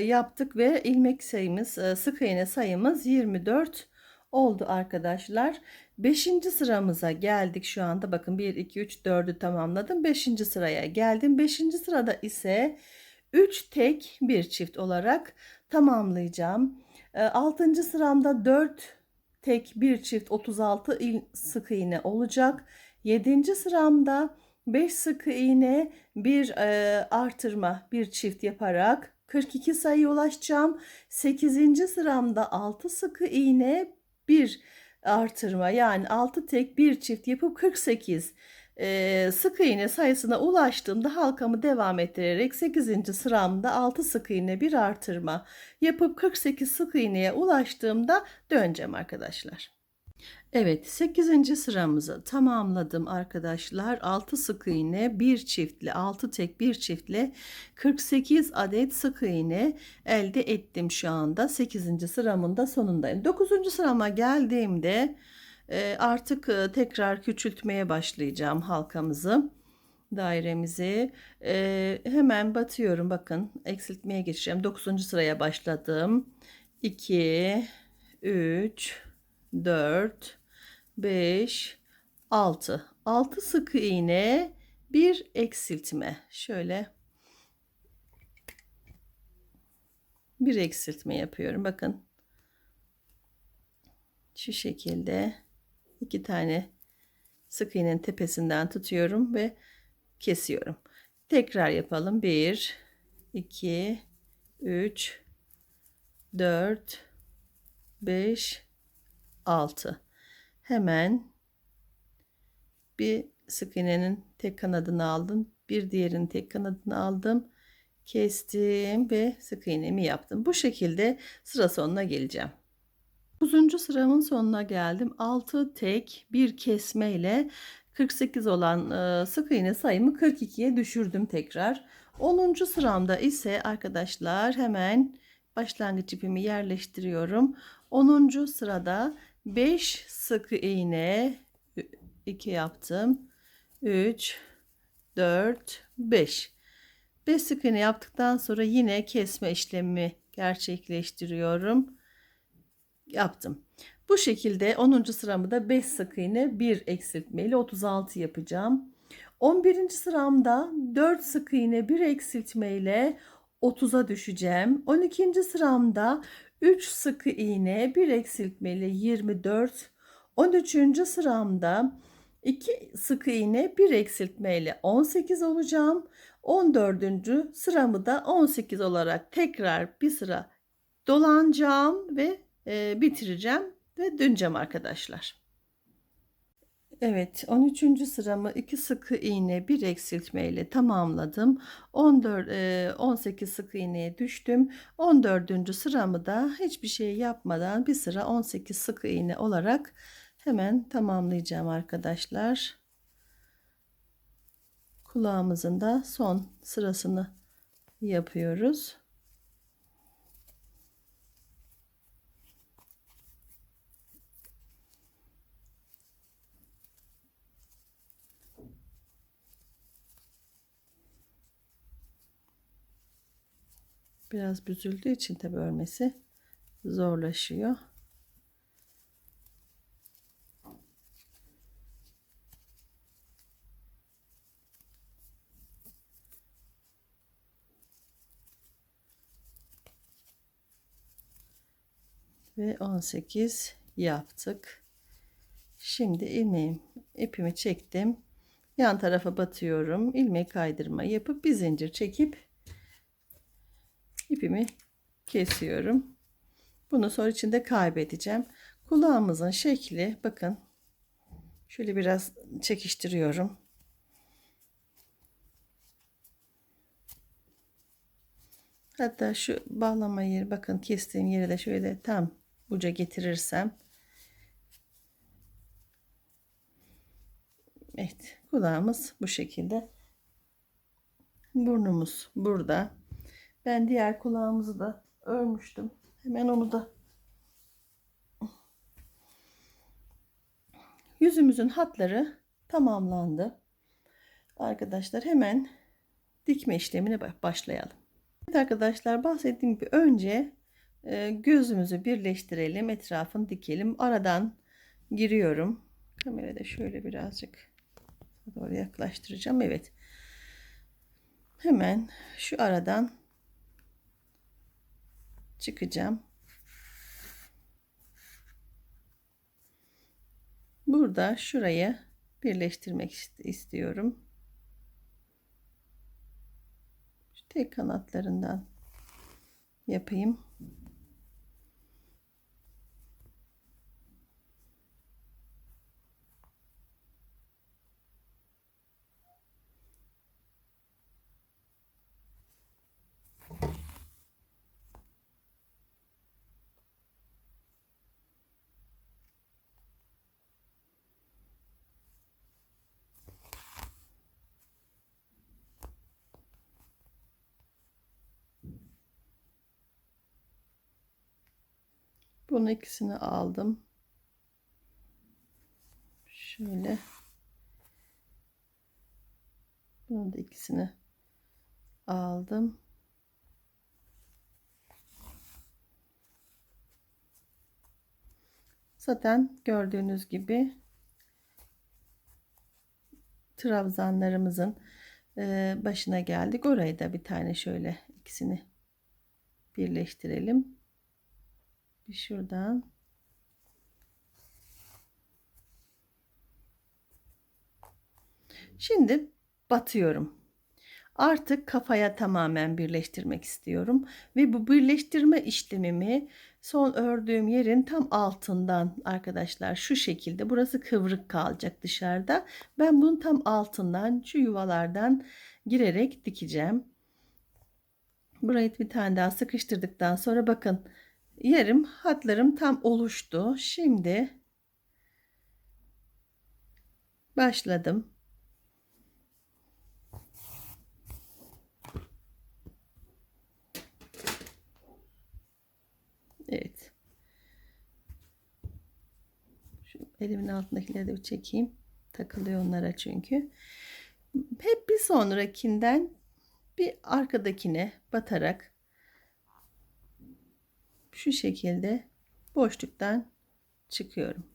yaptık ve ilmek sayımız, sık iğne sayımız 24 oldu arkadaşlar. Beşinci sıramıza geldik şu anda. Bakın 1 2 3 4'ü tamamladım. Beşinci sıraya geldim. Beşinci sırada ise 3 tek bir çift olarak tamamlayacağım. Altıncı sıramda 4 tek bir çift 36 sık iğne olacak. Yedinci sıramda 5 sık iğne bir artırma bir çift yaparak 42 sayıya ulaşacağım. Sekizinci sıramda 6 sık iğne bir artırma, yani 6 tek bir çift yapıp 48 sık iğne sayısına ulaştığımda halkamı devam ettirerek 8. sıramda 6 sık iğne bir artırma yapıp 48 sık iğneye ulaştığımda döneceğim arkadaşlar. Evet, 8. sıramızı tamamladım arkadaşlar. 6 sık iğne bir çiftle, 6 tek bir çiftle 48 adet sık iğne elde ettim şu anda. 8. sıramın da sonundayım. 9. sırama geldiğimde artık tekrar küçültmeye başlayacağım halkamızı, dairemizi. Hemen batıyorum, bakın eksiltmeye geçeceğim. 9. sıraya başladım. 2 3 4 5 6 sık iğne bir eksiltme, şöyle bir eksiltme yapıyorum, bakın şu şekilde 2 tane sık iğnenin tepesinden tutuyorum ve kesiyorum. Tekrar yapalım. 1 2 3 4 5 6. Hemen bir sık iğnenin tek kanadını aldım, bir diğerinin tek kanadını aldım, kestim ve sık iğnemi yaptım. Bu şekilde sıra sonuna geleceğim. 9. sıramın sonuna geldim. 6 tek bir kesme ile 48 olan sık iğne sayımı 42'ye düşürdüm tekrar. 10. sıramda ise arkadaşlar hemen başlangıç ipimi yerleştiriyorum. 10. sırada 5 sık iğne 2 yaptım. 3 4 5 5 sık iğne yaptıktan sonra yine kesme işlemi gerçekleştiriyorum. Yaptım. Bu şekilde 10. sıramı da 5 sık iğne bir eksiltme ile 36 yapacağım. 11. sıramda 4 sık iğne bir eksiltme ile 30'a düşeceğim. 12. sıramda 3 sık iğne bir eksiltme ile 24. 13. sıramda 2 sık iğne bir eksiltme ile 18 olacağım. 14. sıramı da 18 olarak tekrar bir sıra dolanacağım ve bitireceğim ve döneceğim arkadaşlar. Evet, 13. sıramı 2 sık iğne bir eksiltme ile tamamladım. 18 sık iğneye düştüm. 14. sıramı da hiçbir şey yapmadan bir sıra 18 sık iğne olarak hemen tamamlayacağım arkadaşlar. Kulağımızın da son sırasını yapıyoruz. Biraz büzüldüğü için tabi örmesi zorlaşıyor. Ve 18 yaptık. Şimdi ipimi çektim. Yan tarafa batıyorum. İlmek kaydırma yapıp bir zincir çekip ipimi kesiyorum. Bunu sonra içinde kaybedeceğim. Kulağımızın şekli, bakın şöyle biraz çekiştiriyorum. Hatta şu bağlama yeri, bakın kestiğim yeri de şöyle tam uca getirirsem, evet, kulağımız bu şekilde. Burnumuz burada. Ben diğer kulağımızı da örmüştüm. Hemen onu da, yüzümüzün hatları tamamlandı. Arkadaşlar hemen dikme işlemine başlayalım. Evet arkadaşlar, bahsettiğim gibi önce gözümüzü birleştirelim, etrafını dikelim. Aradan giriyorum. Kamerada şöyle birazcık doğru yaklaştıracağım. Evet. Hemen şu aradan çıkacağım. Burada şurayı birleştirmek istiyorum. Şu tek kanatlarından yapayım. Bunu ikisini aldım. Şöyle. Bunu da ikisini aldım. Zaten gördüğünüz gibi trabzanlarımızın başına geldik. Orayı da bir tane şöyle ikisini birleştirelim. Bir şuradan. Şimdi batıyorum. Artık kafaya tamamen birleştirmek istiyorum ve bu birleştirme işlemimi son ördüğüm yerin tam altından arkadaşlar, şu şekilde, burası kıvrık kalacak dışarıda. Ben bunun tam altından, şu yuvalardan girerek dikeceğim. Burayı bir tane daha sıkıştırdıktan sonra bakın yarım hatlarım tam oluştu. Şimdi başladım. Evet. Şu elimin altındakileri de bir çekeyim. Takılıyor onlara çünkü. Hep bir sonrakinden bir arkadakine batarak şu şekilde boşluktan çıkıyorum.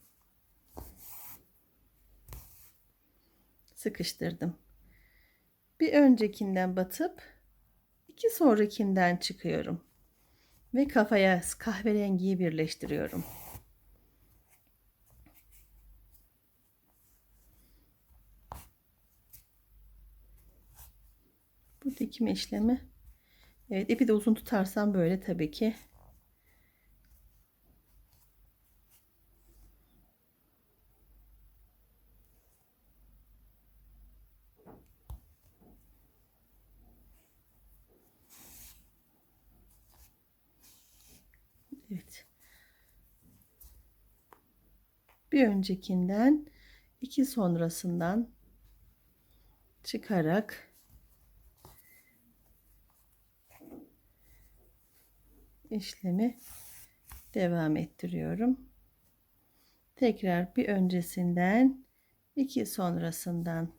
Sıkıştırdım. Bir öncekinden batıp iki sonrakinden çıkıyorum. Ve kafaya kahverengiyi birleştiriyorum. Bu dikim işlemi. Evet, ipi de uzun tutarsam böyle tabii ki. Evet. Bir öncekinden iki sonrasından çıkarak işlemi devam ettiriyorum. Tekrar bir öncesinden iki sonrasından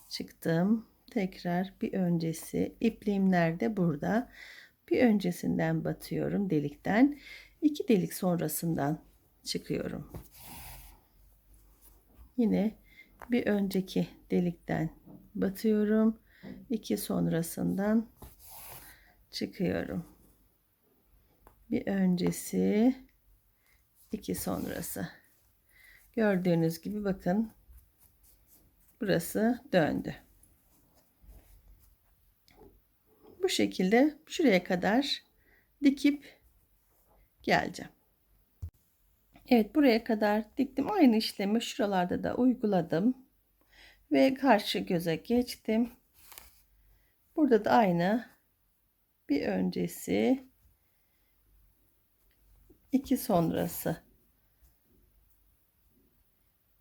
çıktım. Tekrar bir öncesi, ipliğim nerede? Burada. Bir öncesinden batıyorum delikten. İki delik sonrasından çıkıyorum. Yine bir önceki delikten batıyorum. İki sonrasından çıkıyorum. Bir öncesi, iki sonrası. Gördüğünüz gibi bakın burası döndü. Bu şekilde şuraya kadar dikip geleceğim. Evet, buraya kadar diktim. Aynı işlemi şuralarda da uyguladım. Ve karşı göze geçtim. Burada da aynı. Bir öncesi, iki sonrası.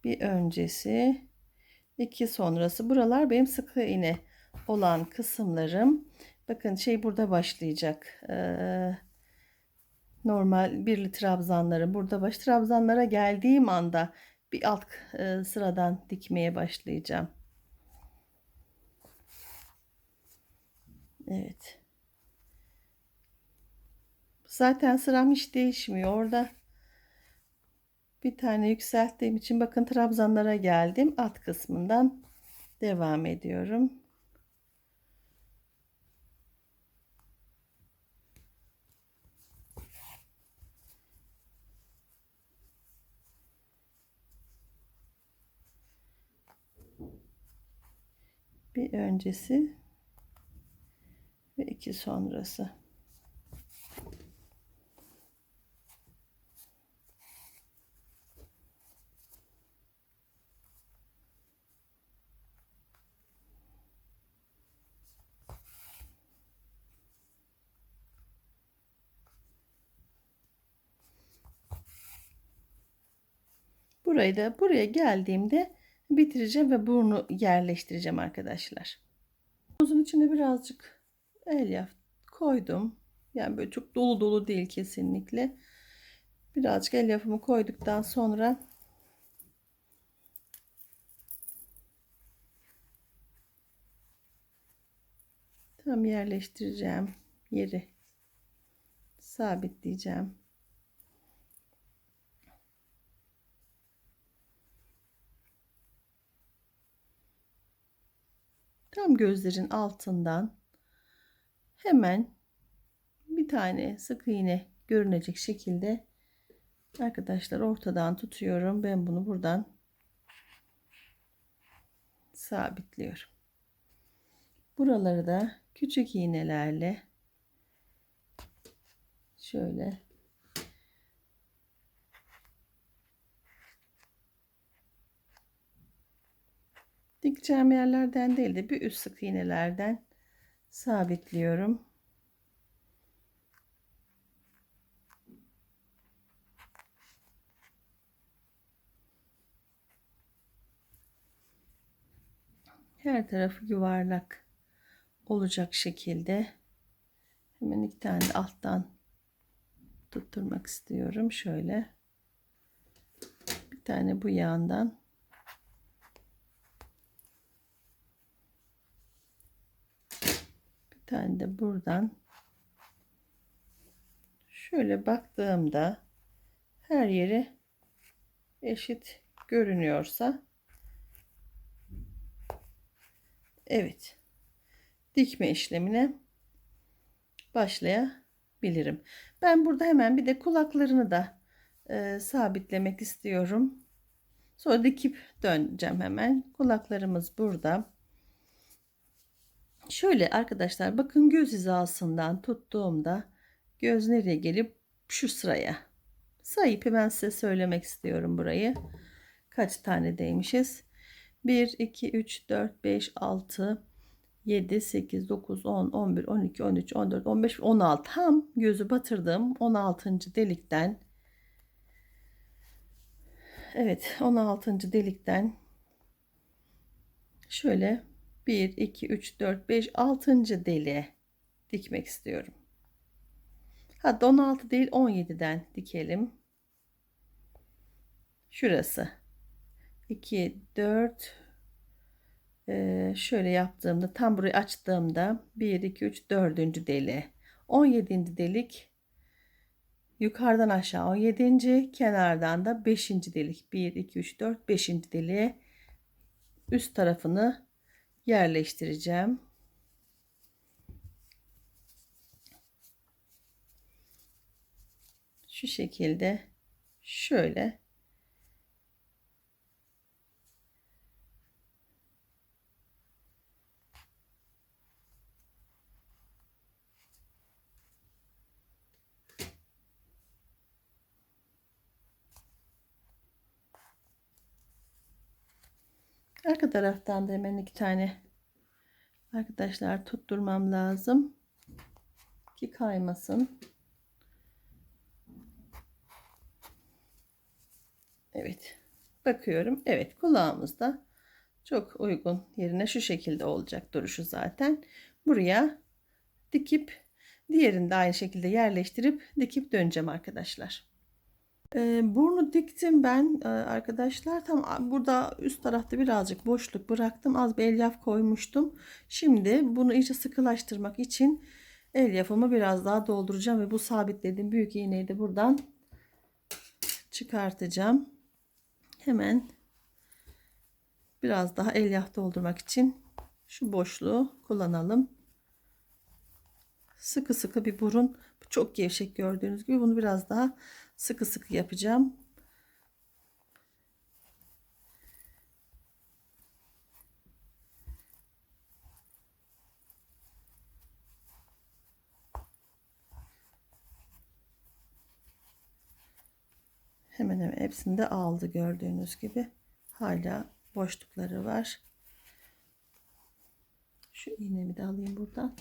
Bir öncesi, iki sonrası. Buralar benim sık iğne olan kısımlarım. Bakın burada başlayacak. Normal birli trabzanları burada trabzanlara geldiğim anda bir alt sıradan dikmeye başlayacağım. Evet. Zaten sıram hiç değişmiyor. Orada bir tane yükselttiğim için bakın trabzanlara geldim. Alt kısmından devam ediyorum. Bir öncesi ve iki sonrası. Burayı da buraya geldiğimde bitireceğim ve burnu yerleştireceğim arkadaşlar. Omuzun içine birazcık elyaf koydum. Yani böyle çok dolu dolu değil kesinlikle. Birazcık elyafımı koyduktan sonra tam yerleştireceğim yeri sabitleyeceğim. Tam gözlerin altından hemen bir tane sık iğne görünecek şekilde arkadaşlar ortadan tutuyorum. Ben bunu buradan sabitliyorum. Buraları da küçük iğnelerle şöyle dikeceğim yerlerden değil de bir üst sık iğnelerden sabitliyorum. Her tarafı yuvarlak olacak şekilde hemen iki tane de alttan tutturmak istiyorum. Şöyle bir tane bu yandan bir tane de buradan şöyle baktığımda her yeri eşit görünüyorsa evet dikme işlemine başlayabilirim. Ben burada hemen bir de kulaklarını da sabitlemek istiyorum. Sonra dikip döneceğim hemen. Kulaklarımız burada. Şöyle arkadaşlar bakın göz hizasından tuttuğumda göz nereye gelip şu sıraya sayıp hemen size söylemek istiyorum burayı. Kaç tane değmişiz? 1, 2, 3, 4, 5, 6, 7, 8, 9, 10, 11, 12, 13, 14, 15, 16 tam gözü batırdım 16. delikten. Evet 16. delikten şöyle 1, 2, 3, 4, 5, 6. deliğe dikmek istiyorum. Hatta 16 değil 17'den dikelim. Şurası 2, 4 şöyle yaptığımda tam burayı açtığımda 1, 2, 3, 4. deliğe 17. delik yukarıdan aşağı 17. kenardan da 5. delik 1, 2, 3, 4, 5. deliğe üst tarafını yerleştireceğim. Şu şekilde şöyle arka taraftan da hemen iki tane arkadaşlar tutturmam lazım ki kaymasın. Evet bakıyorum. Evet kulağımızda çok uygun yerine şu şekilde olacak duruşu zaten. Buraya dikip diğerini de aynı şekilde yerleştirip dikip döneceğim arkadaşlar. Burnu diktim ben arkadaşlar. Tam burada üst tarafta birazcık boşluk bıraktım. Az bir elyaf koymuştum. Şimdi bunu iyice sıkılaştırmak için elyafımı biraz daha dolduracağım ve bu sabitlediğim büyük iğneyi de buradan çıkartacağım. Hemen biraz daha elyaf doldurmak için şu boşluğu kullanalım. Sıkı sıkı bir burun. Bu çok gevşek gördüğünüz gibi. Bunu biraz daha sıkı sıkı yapacağım. Hemen hemen hepsini de aldı gördüğünüz gibi. Hala boşlukları var. Şu iğnemi de alayım buradan.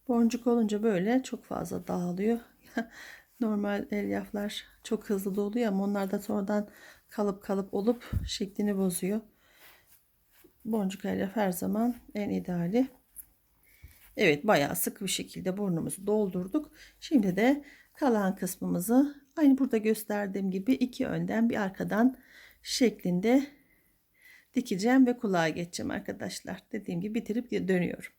Boncuk olunca böyle çok fazla dağılıyor. Normal elyaflar çok hızlı doluyor ama onlar da sonradan kalıp kalıp olup şeklini bozuyor. Boncuk elyaf her zaman en ideali. Evet, bayağı sık bir şekilde burnumuzu doldurduk. Şimdi de kalan kısmımızı aynı burada gösterdiğim gibi iki önden bir arkadan şeklinde dikeceğim ve kulağa geçeceğim arkadaşlar. Dediğim gibi bitirip dönüyorum.